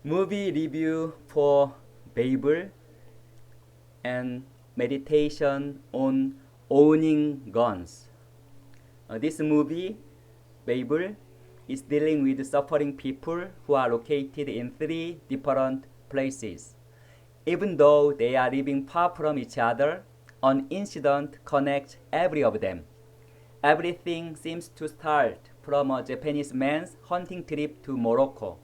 Movie review for Babel and meditation on owning guns. This movie, Babel, is dealing with suffering people who are located in three different places. Even though they are living far from each other, an incident connects every of them. Everything seems to start from a Japanese man's hunting trip to Morocco.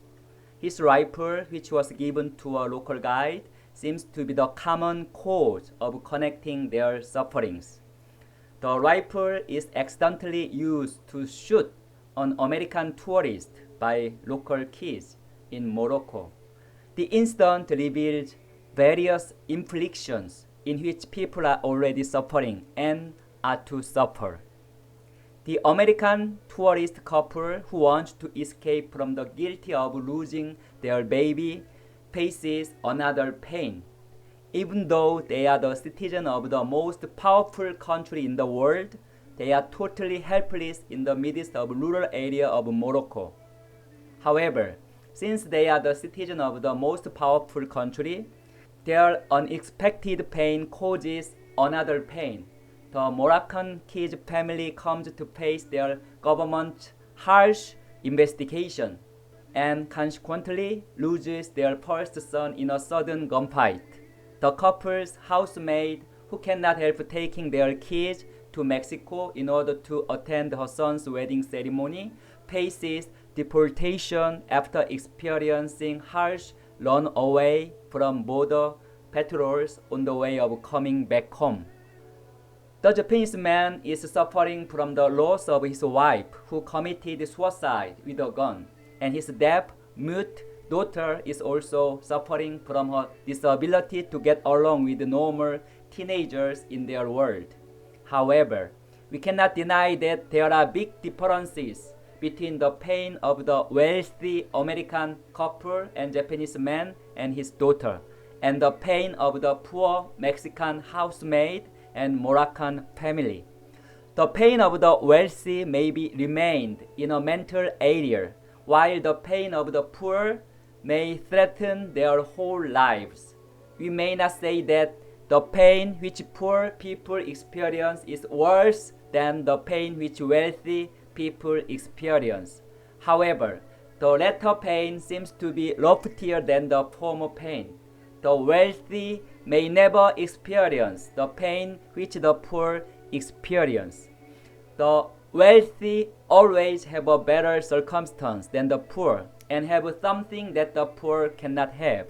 His rifle, which was given to a local guide, seems to be the common cause of connecting their sufferings. The rifle is accidentally used to shoot an American tourist by local kids in Morocco. The incident reveals various inflictions in which people are already suffering and are to suffer. The American tourist couple who wants to escape from the guilt of losing their baby faces another pain. Even though they are the citizens of the most powerful country in the world, they are totally helpless in the midst of rural area of Morocco. However, since they are the citizens of the most powerful country, their unexpected pain causes another pain. The Moroccan kid's family comes to face their government's harsh investigation and consequently loses their first son in a sudden gunfight. The couple's housemaid, who cannot help taking their kids to Mexico in order to attend her son's wedding ceremony, faces deportation after experiencing harsh runaway from border patrols on the way of coming back home. The Japanese man is suffering from the loss of his wife, who committed suicide with a gun, and his deaf, mute daughter is also suffering from her disability to get along with normal teenagers in their world. However, we cannot deny that there are big differences between the pain of the wealthy American couple and Japanese man and his daughter, and the pain of the poor Mexican housemaid and Moroccan family. The pain of the wealthy may be remained in a mental area, while the pain of the poor may threaten their whole lives. We may not say that the pain which poor people experience is worse than the pain which wealthy people experience. However, the latter pain seems to be loftier than the former pain. The wealthy may never experience the pain which the poor experience. The wealthy always have a better circumstance than the poor and have something that the poor cannot have.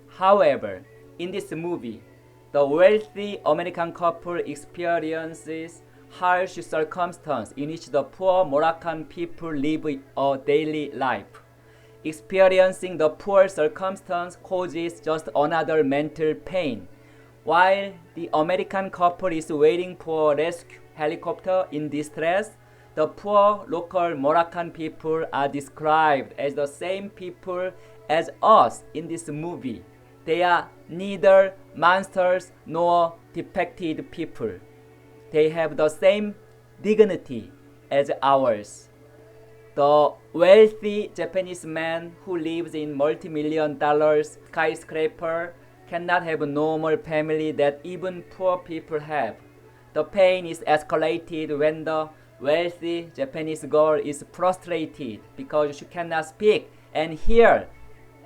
However, in this movie, the wealthy American couple experiences harsh circumstances in which the poor Moroccan people live a daily life. Experiencing the poor circumstance causes just another mental pain. While the American couple is waiting for a rescue helicopter in distress, the poor local Moroccan people are described as the same people as us in this movie. They are neither monsters nor defected people. They have the same dignity as ours. The wealthy Japanese man who lives in multi-million-dollar skyscraper cannot have a normal family that even poor people have. The pain is escalated when the wealthy Japanese girl is frustrated because she cannot speak and hear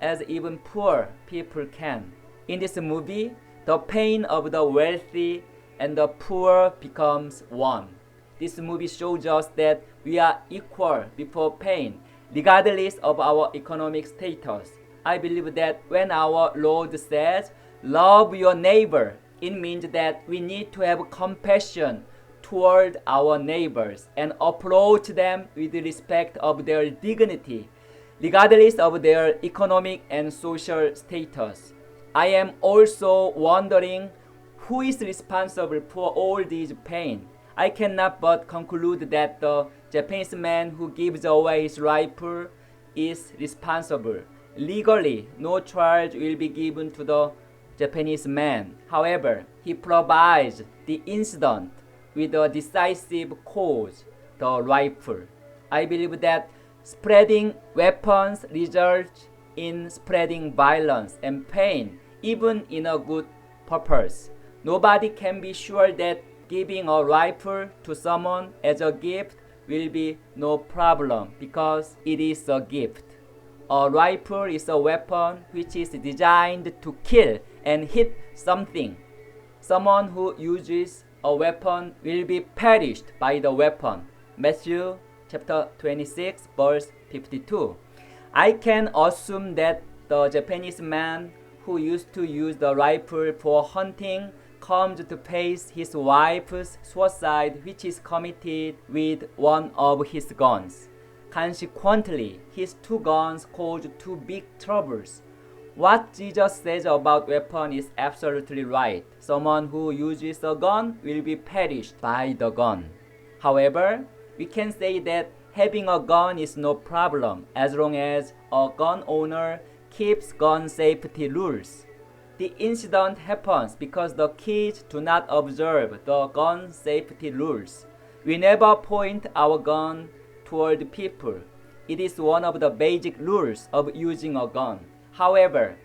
as even poor people can. In this movie, the pain of the wealthy and the poor becomes one. This movie shows us that we are equal before pain, regardless of our economic status. I believe that when our Lord says, "Love your neighbor," it means that we need to have compassion toward our neighbors and approach them with respect of their dignity, regardless of their economic and social status. I am also wondering who is responsible for all this pain. I cannot but conclude that the Japanese man who gives away his rifle is responsible. Legally, no charge will be given to the Japanese man. However, he provides the incident with a decisive cause, the rifle. I believe that spreading weapons results in spreading violence and pain, even in a good purpose. Nobody can be sure that giving a rifle to someone as a gift will be no problem because it is a gift. A rifle is a weapon which is designed to kill and hit something. Someone who uses a weapon will be perished by the weapon. Matthew chapter 26 verse 52. I can assume that the Japanese man who used to use the rifle for hunting comes to face his wife's suicide, which is committed with one of his guns. Consequently, his two guns cause two big troubles. What Jesus says about weapon is absolutely right. Someone who uses a gun will be perished by the gun. However, we can say that having a gun is no problem as long as a gun owner keeps gun safety rules. The incident happens because the kids do not observe the gun safety rules. We never point our gun toward people. It is one of the basic rules of using a gun. However,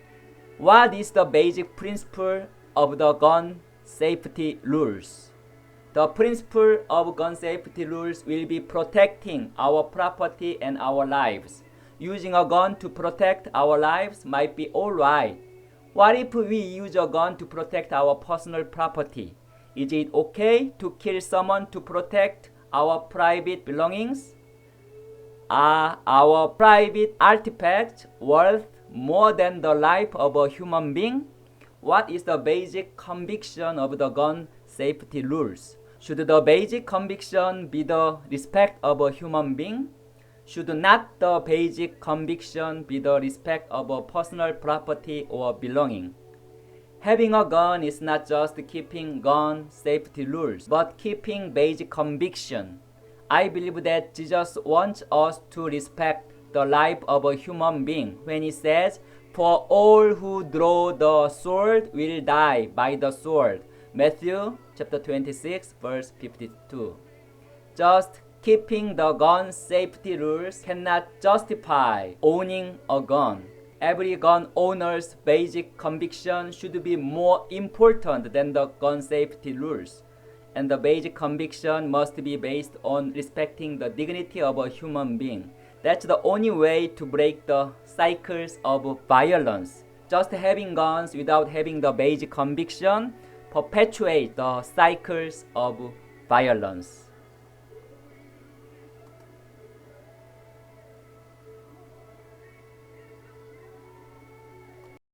what is the basic principle of the gun safety rules? The principle of gun safety rules will be protecting our property and our lives. Using a gun to protect our lives might be alright. What if we use a gun to protect our personal property? Is it okay to kill someone to protect our private belongings? Are our private artifacts worth more than the life of a human being? What is the basic conviction of the gun safety rules? Should the basic conviction be the respect of a human being? Should not the basic conviction be the respect of a personal property or belonging? Having a gun is not just keeping gun safety rules, but keeping basic conviction. I believe that Jesus wants us to respect the life of a human being when he says, "For all who draw the sword will die by the sword." Matthew chapter 26 verse 52. Just keeping the gun safety rules cannot justify owning a gun. Every gun owner's basic conviction should be more important than the gun safety rules. And the basic conviction must be based on respecting the dignity of a human being. That's the only way to break the cycles of violence. Just having guns without having the basic conviction perpetuates the cycles of violence.